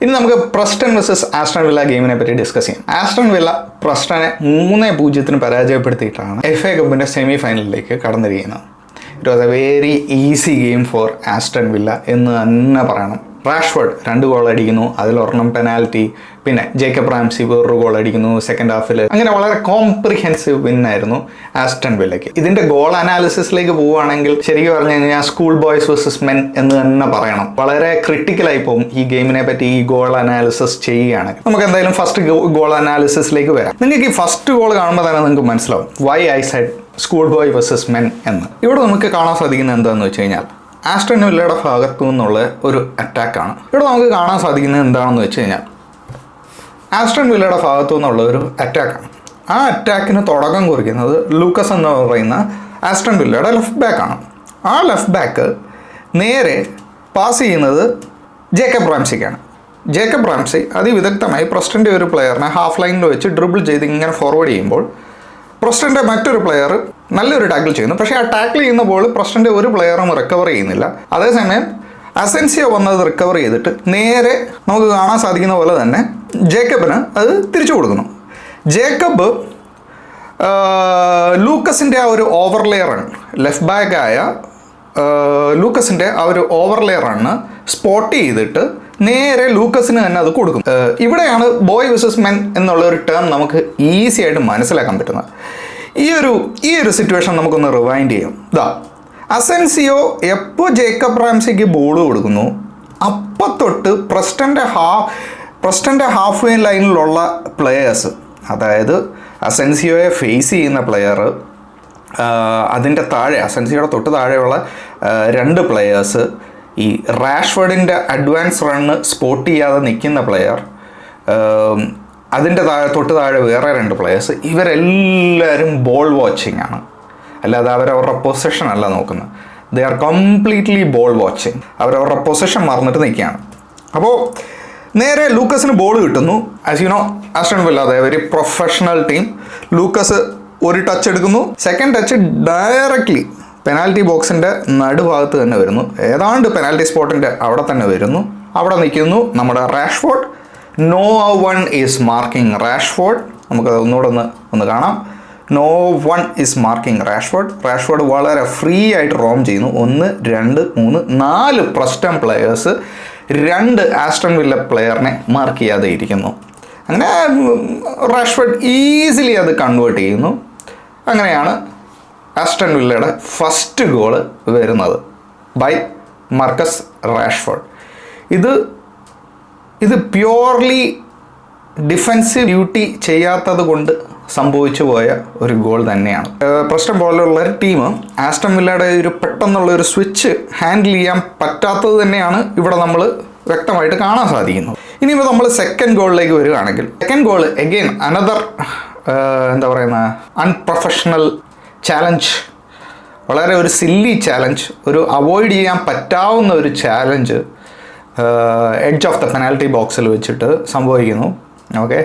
ഇനി നമുക്ക് Preston versus Aston Villa ഗെയിമിനെ പറ്റി ഡിസ്കസ് ചെയ്യാം. ആസ്റ്റൺ വില്ല പ്രസ്റ്റനെ 3-0 പരാജയപ്പെടുത്തിയിട്ടാണ് FA കപ്പിൻ്റെ സെമി ഫൈനലിലേക്ക് കടന്നിരിക്കുന്നത്. It was a very easy game for Aston Villa എന്ന് തന്നെ പറയണം. റാഷ്ഫോർഡ് 2 ഗോൾ അടിക്കുന്നു, അതിലൊരെണ്ണം പെനാൽറ്റി, പിന്നെ ജേക്കബ് റാംസി വേറൊരു ഗോൾ അടിക്കുന്നു സെക്കൻഡ് ഹാഫിൽ. അങ്ങനെ വളരെ കോംപ്രിഹെൻസീവ് വിന്നായിരുന്നു ആസ്റ്റൺ വില്ലയ്ക്ക്. ഇതിന്റെ ഗോൾ അനാലിസിസിലേക്ക് പോവുകയാണെങ്കിൽ ശരിക്കും പറഞ്ഞു കഴിഞ്ഞാൽ സ്കൂൾ ബോയ്സ് വേഴ്സസ് മെൻ എന്ന് തന്നെ പറയണം. വളരെ ക്രിട്ടിക്കലായി പോകും ഈ ഗെയിമിനെ പറ്റി ഈ ഗോൾ അനാലിസിസ് ചെയ്യുകയാണെങ്കിൽ. നമുക്ക് എന്തായാലും ഫസ്റ്റ് ഗോൾ അനാലിസിസിലേക്ക് വരാം. നിങ്ങൾക്ക് ഈ ഫസ്റ്റ് ഗോൾ കാണുമ്പോൾ തന്നെ നിങ്ങൾക്ക് മനസ്സിലാവും why I said school boy versus men എന്ന്. ഇവിടെ നമുക്ക് കാണാൻ സാധിക്കുന്നത് എന്താണെന്ന് വെച്ച് കഴിഞ്ഞാൽ ആസ്റ്റൺ വില്ലയുടെ ഭാഗത്തു നിന്നുള്ള ഒരു അറ്റാക്കാണ്. ഇവിടെ നമുക്ക് കാണാൻ സാധിക്കുന്നത് എന്താണെന്ന് വെച്ച് കഴിഞ്ഞാൽ ആസ്റ്റൺ വില്ലയുടെ ഭാഗത്തു നിന്നുള്ള ഒരു അറ്റാക്കാണ്. ആ അറ്റാക്കിന് തുടക്കം കുറിക്കുന്നത് ലൂക്കസ് എന്ന് പറയുന്ന ആസ്റ്റൺ വില്ലയുടെ ലെഫ്റ്റ് ബാക്കാണ്. ആ ലെഫ്റ്റ് ബാക്ക് നേരെ പാസ് ചെയ്യുന്നത് ജേക്കബ് റാംസിക്കാണ്. ജേക്കബ് റാംസി അതിവിദഗ്ധമായി പ്രസ്റ്റൻ്റെ ഒരു പ്ലെയറിനെ ഹാഫ് ലൈനിൽ വെച്ച് ഡ്രിബിൾ ചെയ്ത് ഇങ്ങനെ ഫോർവേഡ് ചെയ്യുമ്പോൾ പ്രസ്റ്റൻ്റെ മറ്റൊരു പ്ലെയർ നല്ലൊരു ടാക്കിൾ ചെയ്യുന്നു. പക്ഷേ ആ ടാക്കിൾ ചെയ്യുന്ന ബോൾ പ്രസ്റ്റൻ്റെ ഒരു പ്ലെയറും റിക്കവർ ചെയ്യുന്നില്ല. അതേസമയം അസെൻസിയോ വന്നത് റിക്കവർ ചെയ്തിട്ട് നേരെ നമുക്ക് കാണാൻ സാധിക്കുന്ന പോലെ തന്നെ ജേക്കബിന് അത് തിരിച്ചു കൊടുക്കുന്നു. ജേക്കബ് ലൂക്കസിൻ്റെ ആ ഒരു ഓവർലേ റൺ, ലെഫ്റ്റ് ബാക്കായ ലൂക്കസിൻ്റെ ആ ഒരു ഓവർലേ റണ്ണ് സ്പോട്ട് ചെയ്തിട്ട് നേരെ ലൂക്കസിന് തന്നെ അത് കൊടുക്കും. ഇവിടെയാണ് ബോയ് വേഴ്സസ് മെൻ എന്നുള്ള ഒരു ടേം നമുക്ക് ഈസി ആയിട്ട് മനസ്സിലാക്കാൻ പറ്റുന്നത്. ഈ ഒരു സിറ്റുവേഷൻ നമുക്കൊന്ന് റിവൈൻഡ് ചെയ്യാം. അസെൻസിയോ എപ്പോൾ ജേക്കബ് റാംസിക്ക് ബോൾ കൊടുക്കുന്നു അപ്പം തൊട്ട് പ്രസ്റ്റൻ്റെ ഹാഫ് വേ ലൈനിലുള്ള പ്ലെയേഴ്സ്, അതായത് അസെൻസിയോയെ ഫേസ് ചെയ്യുന്ന പ്ലെയർ, അതിൻ്റെ താഴെ അസെൻസിയോയുടെ തൊട്ട് താഴെയുള്ള 2 പ്ലെയേഴ്സ്, ഈ റാഷ്ഫോർഡിൻ്റെ അഡ്വാൻസ് റണ്ണ് സ്പോട്ട് ചെയ്യാതെ നിൽക്കുന്ന പ്ലെയർ, അതിൻ്റെ തൊട്ട് താഴെ വേറെ 2 പ്ലെയേഴ്സ്, ഇവരെല്ലാവരും ബോൾ വാച്ചിങ് ആണ്. അല്ലാതെ അവരവരുടെ പൊസിഷൻ അല്ല നോക്കുന്നത്. They are completely ball watching. അവരവരുടെ പൊസിഷൻ മറന്നിട്ട് നിൽക്കുകയാണ്. അപ്പോൾ നേരെ ലൂക്കസിന് ബോൾ കിട്ടുന്നു. As you know Aston villa അതെ വെരി പ്രൊഫഷണൽ ടീം. ലൂക്കസ് ഒരു ടച്ച് എടുക്കുന്നു, സെക്കൻഡ് ടച്ച് ഡയറക്റ്റ്ലി പെനാൽറ്റി ബോക്സിൻ്റെ നടുഭാഗത്ത് തന്നെ വരുന്നു. ഏതാണ്ട് പെനാൽറ്റി സ്പോട്ടിൻ്റെ അവിടെ തന്നെ വരുന്നു. അവിടെ നിൽക്കുന്നു നമ്മുടെ Rashford. No one is marking Rashford. നമുക്കത് ഒന്നുകൂടെ ഒന്ന് കാണാം. No one is marking Rashford. Rashford വളരെ ഫ്രീ ആയിട്ട് റോം ചെയ്യുന്നു. 1, 2, 3, 4 പ്രസ്റ്റൺ പ്ലെയേഴ്സ് 2 ആസ്റ്റൺ വില്ല പ്ലെയറിനെ മാർക്ക് ചെയ്യാതെ ഇരിക്കുന്നു. അങ്ങനെ റാഷ്ഫോർഡ് ഈസിലി അത് കൺവേർട്ട് ചെയ്യുന്നു. അങ്ങനെയാണ് ആസ്റ്റൺ വില്ലയുടെ ഫസ്റ്റ് ഗോള് വരുന്നത് ബൈ മാർക്കസ് റാഷ്ഫോർഡ്. ഇത് പ്യുവർലി ഡിഫെൻസീവ് ഡ്യൂട്ടി ചെയ്യാത്തത് കൊണ്ട് സംഭവിച്ചു പോയ ഒരു ഗോൾ തന്നെയാണ്. പ്രസ്റ്റൺ പോലുള്ള ഒരു ടീം ആസ്റ്റൺ വില്ലയുടെ ഒരു പെട്ടെന്നുള്ള ഒരു സ്വിച്ച് ഹാൻഡിൽ ചെയ്യാൻ പറ്റാത്തത് തന്നെയാണ് ഇവിടെ നമ്മൾ വ്യക്തമായിട്ട് കാണാൻ സാധിക്കുന്നത്. ഇനിയിപ്പോൾ നമ്മൾ സെക്കൻഡ് ഗോളിലേക്ക് വരികയാണെങ്കിൽ സെക്കൻഡ് ഗോൾ എഗെയിൻ അനദർ എന്താ പറയുന്ന അൺപ്രൊഫഷണൽ ചാലഞ്ച്, വളരെ ഒരു സില്ലി ചാലഞ്ച്, ഒരു അവോയ്ഡ് ചെയ്യാൻ പറ്റാവുന്ന ഒരു challenge edge of the penalty ബോക്സിൽ വെച്ചിട്ട് സംഭവിക്കുന്നു. ഓക്കെ,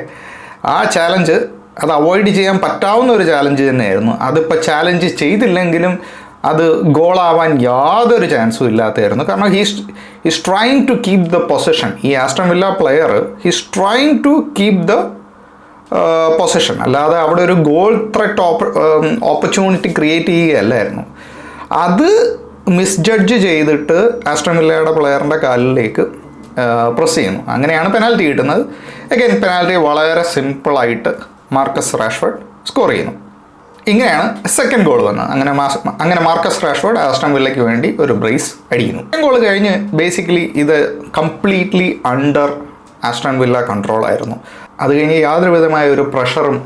ആ ചാലഞ്ച് അത് അവോയ്ഡ് ചെയ്യാൻ പറ്റാവുന്ന ഒരു ചാലഞ്ച് തന്നെയായിരുന്നു. അതിപ്പോൾ ചാലഞ്ച് ചെയ്തില്ലെങ്കിലും അത് ഗോളാവാൻ യാതൊരു ചാൻസും ഇല്ലാത്തതായിരുന്നു. കാരണം he's trying to keep the position. ഈ Aston Villa player he's trying to keep the position, അല്ലാതെ അവിടെ ഒരു ഗോൾ ത്രെറ്റ് ഓപ്പർച്യൂണിറ്റി ക്രിയേറ്റ് ചെയ്യുകയല്ലായിരുന്നു. അത് മിസ്ജഡ്ജ് ചെയ്തിട്ട് ആസ്റ്റൺ വില്ലയുടെ പ്ലെയറിൻ്റെ കാലിലേക്ക് പ്രസ് ചെയ്യുന്നു. അങ്ങനെയാണ് പെനാൽറ്റി കിട്ടുന്നത്. അഗൈൻ പെനാൽറ്റി വളരെ സിമ്പിളായിട്ട് മാർക്കസ് റാഷ്ഫോർഡ് സ്കോർ ചെയ്യുന്നു. ഇങ്ങനെയാണ് സെക്കൻഡ് ഗോൾ വന്നത്. അങ്ങനെ മാർക്കസ് റാഷ്ഫോർഡ് ആസ്റ്റൺ വില്ലയ്ക്ക് വേണ്ടി ഒരു ബ്രേസ് അടിക്കുന്നു. സെക്കൻഡ് ഗോൾ കഴിഞ്ഞ് ബേസിക്കലി ഇത് completely under Aston villa control ആയിരുന്നു. അത് കഴിഞ്ഞ് യാതൊരു വിധമായ ഒരു പ്രഷറും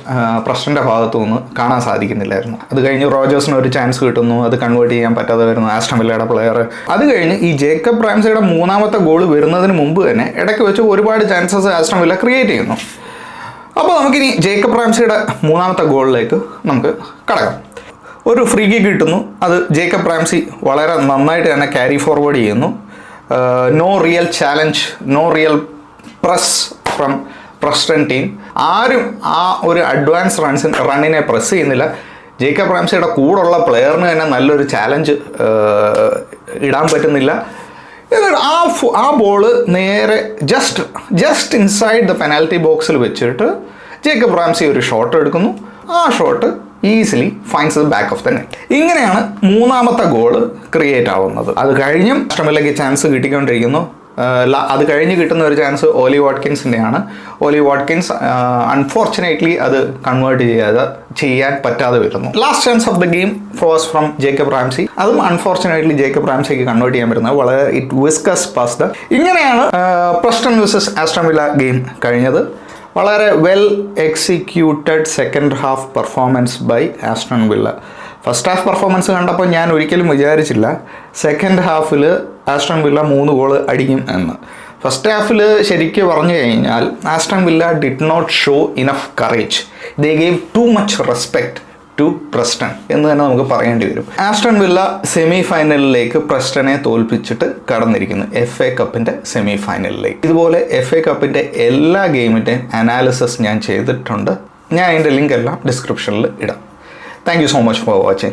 പ്രസ്റ്റൻ്റെ ഭാഗത്തു നിന്ന് കാണാൻ സാധിക്കുന്നില്ലായിരുന്നു. അത് കഴിഞ്ഞ് റോജേഴ്സിന് ഒരു ചാൻസ് കിട്ടുന്നു, അത് കൺവേർട്ട് ചെയ്യാൻ പറ്റാതെ വരുന്നു ആസ്റ്റൺ വില്ലയുടെ പ്ലെയർ. അത് കഴിഞ്ഞ് ഈ ജേക്കബ് റാംസിയുടെ 3ാമത്തെ ഗോൾ വരുന്നതിന് മുമ്പ് തന്നെ ഇടയ്ക്ക് വെച്ച് ഒരുപാട് ചാൻസസ് ആസ്റ്റൺ വില്ല ക്രിയേറ്റ് ചെയ്യുന്നു. അപ്പോൾ നമുക്കിനി ജേക്കബ് റാംസിയുടെ 3ാമത്തെ ഗോളിലേക്ക് നമുക്ക് കടക്കാം. ഒരു ഫ്രീ കിക്ക് കിട്ടുന്നു. അത് ജേക്കബ് റാംസി വളരെ നന്നായിട്ട് തന്നെ ക്യാരി ഫോർവേഡ് ചെയ്യുന്നു. No real challenge, no real press from Preston team. ആരും ആ ഒരു അഡ്വാൻസ് റണ്ണിനെ പ്രസ് ചെയ്യുന്നില്ല. ജേക്കബ് റാംസിയുടെ കൂടുള്ള പ്ലെയറിന് തന്നെ നല്ലൊരു ചാലഞ്ച് ഇടാൻ പറ്റുന്നില്ല. എന്നിട്ട് ആ ബോള് നേരെ ജസ്റ്റ് ഇൻസൈഡ് ദ പെനാൽറ്റി ബോക്സിൽ വെച്ചിട്ട് ജേക്കബ് റാംസി ഒരു ഷോട്ട് എടുക്കുന്നു. ആ shot easily finds the back of the net. ഇങ്ങനെയാണ് മൂന്നാമത്തെ ഗോള് ക്രിയേറ്റ് ആവുന്നത്. അത് കഴിഞ്ഞും ആസ്റ്റൺ വില്ലയ്ക്ക് ചാൻസ് കിട്ടിക്കൊണ്ടിരിക്കുന്നു. അത് കഴിഞ്ഞ് കിട്ടുന്ന ഒരു ചാൻസ് ഓലി വാട്കിൻസിൻ്റെയാണ്. ഓലി വാട്കിൻസ് അൺഫോർച്ചുനേറ്റ്ലി അത് കൺവേർട്ട് ചെയ്യാൻ പറ്റാതെ വരുന്നു. Last chance of the game was from Jacob Ramsey. അതും അൺഫോർച്ചുനേറ്റ്ലി ജേക്കബ് റാംസിക്ക് കൺവേർട്ട് ചെയ്യാൻ പറ്റുന്നത് വളരെ വിസ്കസ് പാസ് ദ. ഇങ്ങനെയാണ് Preston versus Aston Villa game കഴിഞ്ഞത്. വളരെ well executed second half performance by Aston Villa. First half performance കണ്ടപ്പോൾ ഞാൻ ഒരിക്കലും വിചാരിച്ചില്ല സെക്കൻഡ് ഹാഫിൽ ആസ്റ്റൺ വില്ല 3 ഗോൾ അടിക്കും എന്ന്. ഫസ്റ്റ് ഹാഫിൽ ശരിക്കും പറഞ്ഞു കഴിഞ്ഞാൽ Aston Villa did not show enough courage. They gave too much respect to Preston എന്ന് തന്നെ നമുക്ക് പറയേണ്ടി വരും. ആസ്റ്റൺ വില്ല സെമി ഫൈനലിലേക്ക് പ്രസ്റ്റനെ തോൽപ്പിച്ചിട്ട് കടന്നിരിക്കുന്നു, FA കപ്പിൻ്റെ സെമി ഫൈനലിലേക്ക്. ഇതുപോലെ FA കപ്പിൻ്റെ എല്ലാ ഗെയിമിൻ്റെയും അനാലിസിസ് ഞാൻ ചെയ്തിട്ടുണ്ട്. ഞാൻ അതിൻ്റെ ലിങ്ക് എല്ലാം ഡിസ്ക്രിപ്ഷനിൽ ഇടാം. Thank you so much for watching.